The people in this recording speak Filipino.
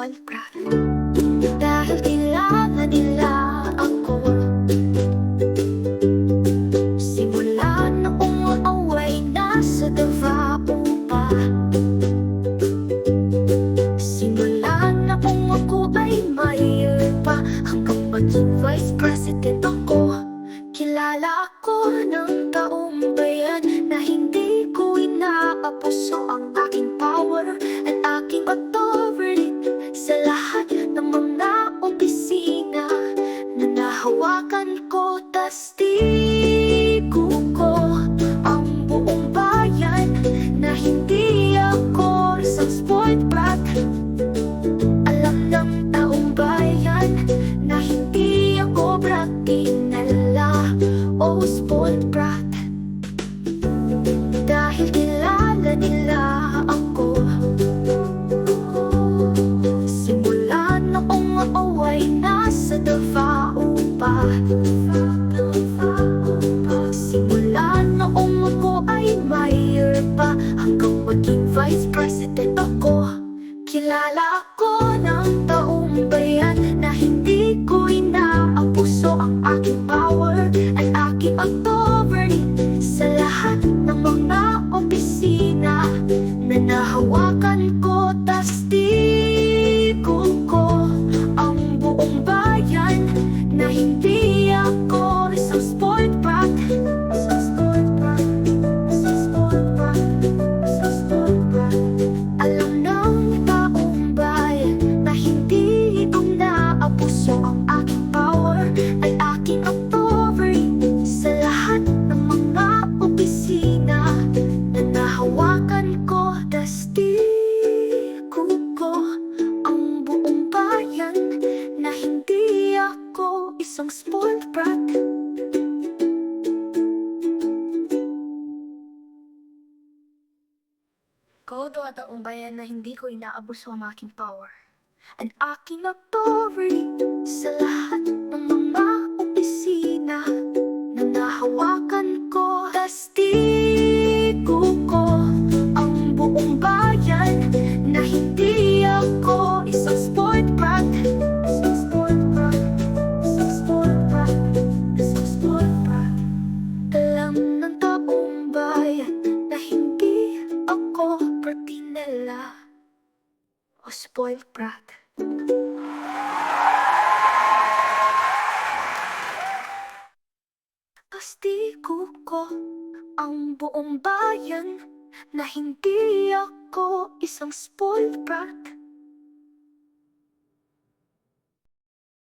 spoiled brat. Dahil kilala nila ako, simula noong away nasa Davao pa. Simula noong ako ay mayor pa, hanggang maging vice president ako. Kilala ako ng taong bayan na hindi ko inaabuso ang aking power at aking authority sa lahat ng mga opisina na nahawakan ko. Tas tigo ko ang buong bayan na hindi ako isang spoiled brat. Alam ng taong bayan na hindi ako brat, kinala o spoiled brat. Dahil kilala nila ako, simula noong away nasa Davao pa. Simula noong ako ay mayor pa, hanggang maging vice president ako. Kilala ako ng taong bayan na hindi ko inaabuso ang aking power at aking authority sa lahat ng mga opisina na nahawakan ko. Tas tigo ko ang buong bayan na hindi ako isang spoiled brat. Isang spoiled brat, isang spoiled brat, isang spoiled brat. Alam ng taong bayan na hindi ito naabuso ang aking power at aking authority sa lahat ng mga opisina na nahawakan ko. Tas tigo ko ang buong bayan na hindi ako isang spoiled brat. Ko to at taong bayan na hindi ko inaabuso ang aking power at aking authority sa lahat ng mga opisina na nahawakan ko. Tas tigo ko ang buong bayan na hindi ako isang spoiled brat. Isang spoiled brat, isang spoiled brat, isang spoiled brat. Alam ng taong bayan na hindi ako Bertinella o spoiled brat. Kastigo ko ang buong bayan na hindi ako isang spoiled brat.